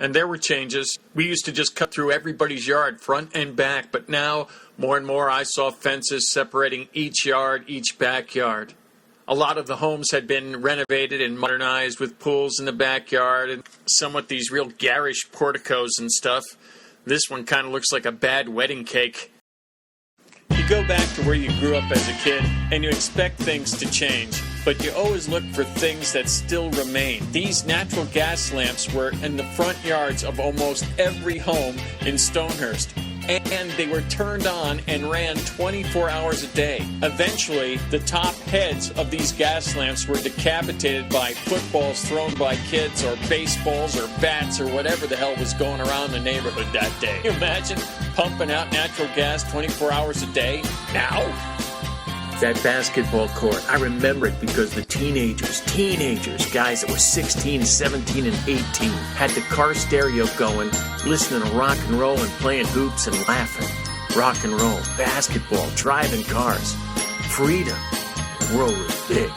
And there were changes. We used to just cut through everybody's yard, front and back, but now, more and more, I saw fences separating each yard, each backyard. A lot of the homes had been renovated and modernized with pools in the backyard and somewhat these real garish porticos and stuff. This one kind of looks like a bad wedding cake. You go back to where you grew up as a kid and you expect things to change, but you always look for things that still remain. These natural gas lamps were in the front yards of almost every home in Stonehurst, and they were turned on and ran 24 hours a day. Eventually, the top heads of these gas lamps were decapitated by footballs thrown by kids or baseballs or bats or whatever the hell was going around the neighborhood that day. Can you imagine pumping out natural gas 24 hours a day now? That basketball court, I remember it because the teenagers, guys that were 16, 17, and 18, had the car stereo going, listening to rock and roll and playing hoops and laughing. Rock and roll, basketball, driving cars, freedom. The world was big.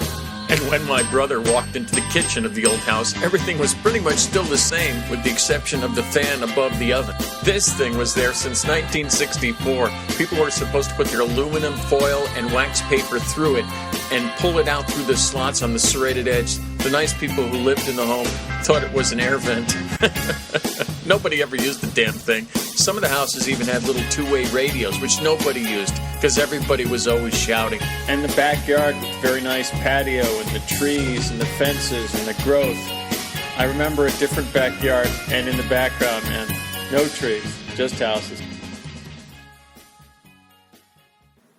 And when my brother walked into the kitchen of the old house, everything was pretty much still the same, with the exception of the fan above the oven. This thing was there since 1964. People were supposed to put their aluminum foil and wax paper through it and pull it out through the slots on the serrated edge. The nice people who lived in the home thought it was an air vent. Nobody ever used the damn thing. Some of the houses even had little two-way radios, which nobody used, because everybody was always shouting. And the backyard with very nice patio and the trees and the fences and the growth. I remember a different backyard, and in the background, man, no trees, just houses.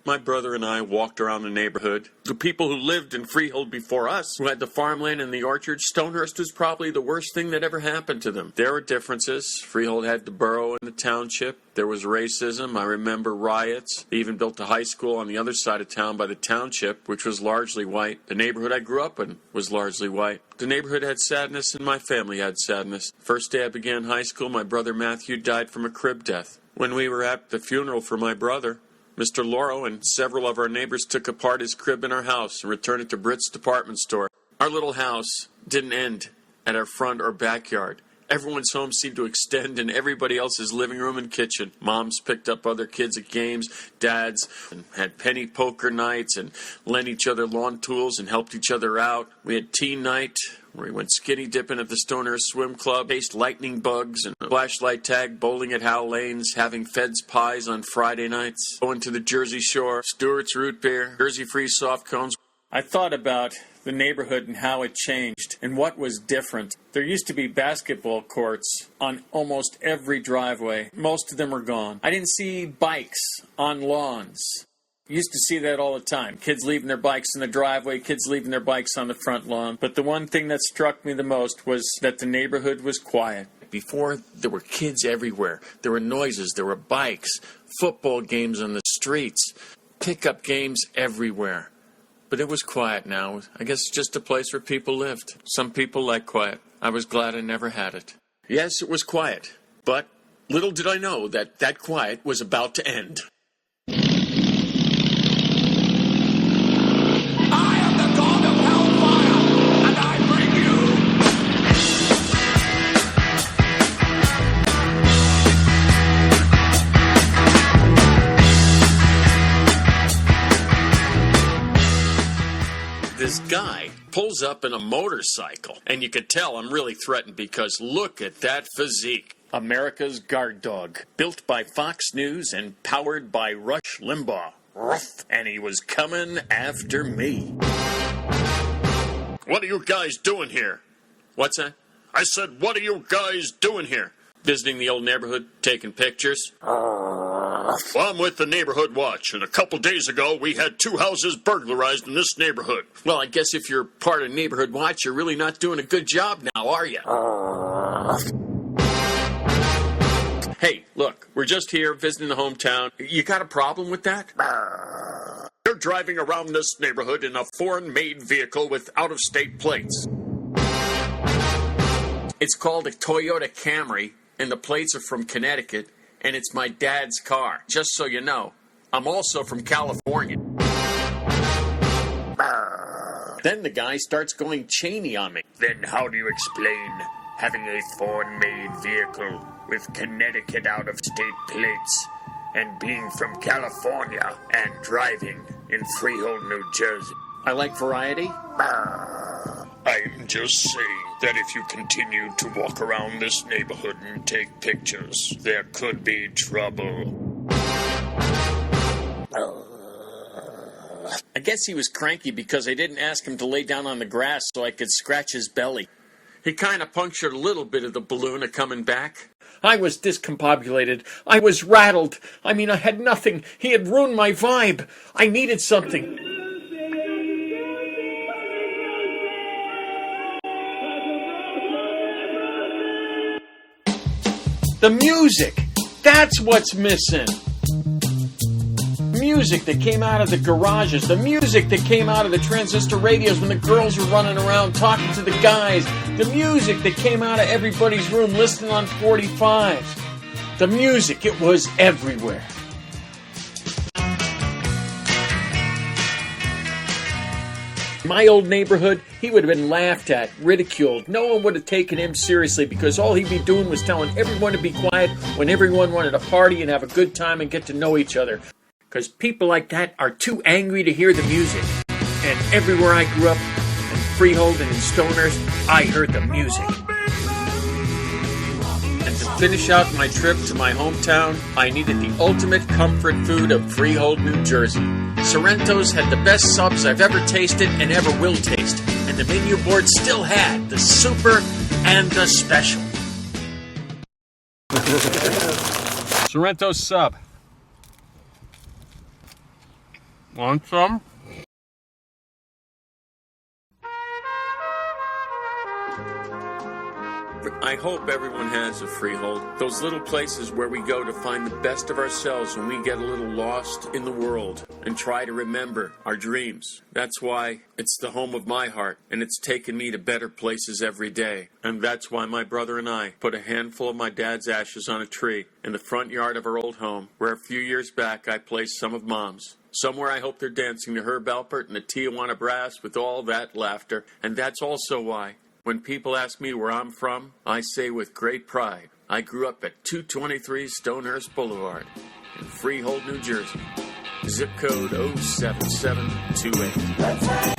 My brother and I walked around the neighborhood. The people who lived in Freehold before us, who had the farmland and the orchard, Stonehurst was probably the worst thing that ever happened to them. There were differences. Freehold had the borough and the township. There was racism. I remember riots. They even built a high school on the other side of town by the township, which was largely white. The neighborhood I grew up in was largely white. The neighborhood had sadness, and my family had sadness. First day I began high school, my brother Matthew died from a crib death. When we were at the funeral for my brother, Mr. Loro and several of our neighbors took apart his crib in our house and returned it to Britt's department store. Our little house didn't end at our front or backyard. Everyone's home seemed to extend in everybody else's living room and kitchen. Moms picked up other kids at games. Dads had penny poker nights and lent each other lawn tools and helped each other out. We had teen night, where we went skinny dipping at the Stonehurst Swim Club, chased lightning bugs and flashlight tag bowling at Hal Lane's, having Fed's pies on Friday nights, going to the Jersey Shore, Stewart's root beer, Jersey Free soft cones. I thought about the neighborhood and how it changed and what was different. There used to be basketball courts on almost every driveway. Most of them are gone. I didn't see bikes on lawns. Used to see that all the time. Kids leaving their bikes in the driveway, kids leaving their bikes on the front lawn. But the one thing that struck me the most was that the neighborhood was quiet. Before, there were kids everywhere. There were noises, there were bikes, football games on the streets, pickup games everywhere. But it was quiet now. I guess it's just a place where people lived. Some people like quiet. I was glad I never had it. Yes, it was quiet. But little did I know that that quiet was about to end. This guy pulls up in a motorcycle, and you could tell I'm really threatened because look at that physique. America's guard dog, built by Fox News and powered by Rush Limbaugh. Ruff. And he was coming after me. What are you guys doing here? What's that? I said, what are you guys doing here? Visiting the old neighborhood, taking pictures. Well, I'm with the Neighborhood Watch, and a couple days ago we had 2 houses burglarized in this neighborhood. Well, I guess if you're part of Neighborhood Watch, you're really not doing a good job now, are you? Hey, look, we're just here visiting the hometown. You got a problem with that? You're driving around this neighborhood in a foreign-made vehicle with out-of-state plates. It's called a Toyota Camry, and the plates are from Connecticut, and it's my dad's car. Just so you know, I'm also from California. Then the guy starts going Cheney on me. Then how do you explain having a foreign-made vehicle with Connecticut out-of-state plates, and being from California and driving in Freehold, New Jersey. I like variety. I'm just saying that if you continue to walk around this neighborhood and take pictures, there could be trouble. I guess he was cranky because I didn't ask him to lay down on the grass so I could scratch his belly. He kind of punctured a little bit of the balloon coming back. I was discombobulated. I was rattled. I had nothing. He had ruined my vibe. I needed something. The music! That's what's missing! Music that came out of the garages, the music that came out of the transistor radios when the girls were running around talking to the guys, the music that came out of everybody's room listening on 45s. The music, it was everywhere. My old neighborhood, he would have been laughed at, ridiculed. No one would have taken him seriously because all he'd be doing was telling everyone to be quiet when everyone wanted to party and have a good time and get to know each other. Because people like that are too angry to hear the music. And everywhere I grew up, in Freehold and in Stonehurst, I heard the music. And to finish out my trip to my hometown, I needed the ultimate comfort food of Freehold, New Jersey. Sorrento's had the best subs I've ever tasted and ever will taste. And the menu board still had the super and the special. Sorrento's sub. Want some? I hope everyone has a Freehold. Those little places where we go to find the best of ourselves when we get a little lost in the world and try to remember our dreams. That's why it's the home of my heart, and it's taken me to better places every day. And that's why my brother and I put a handful of my dad's ashes on a tree in the front yard of our old home, where a few years back I placed some of Mom's. Somewhere I hope they're dancing to Herb Alpert and the Tijuana Brass with all that laughter. And that's also why, when people ask me where I'm from, I say with great pride, I grew up at 223 Stonehurst Boulevard in Freehold, New Jersey. Zip code 07728.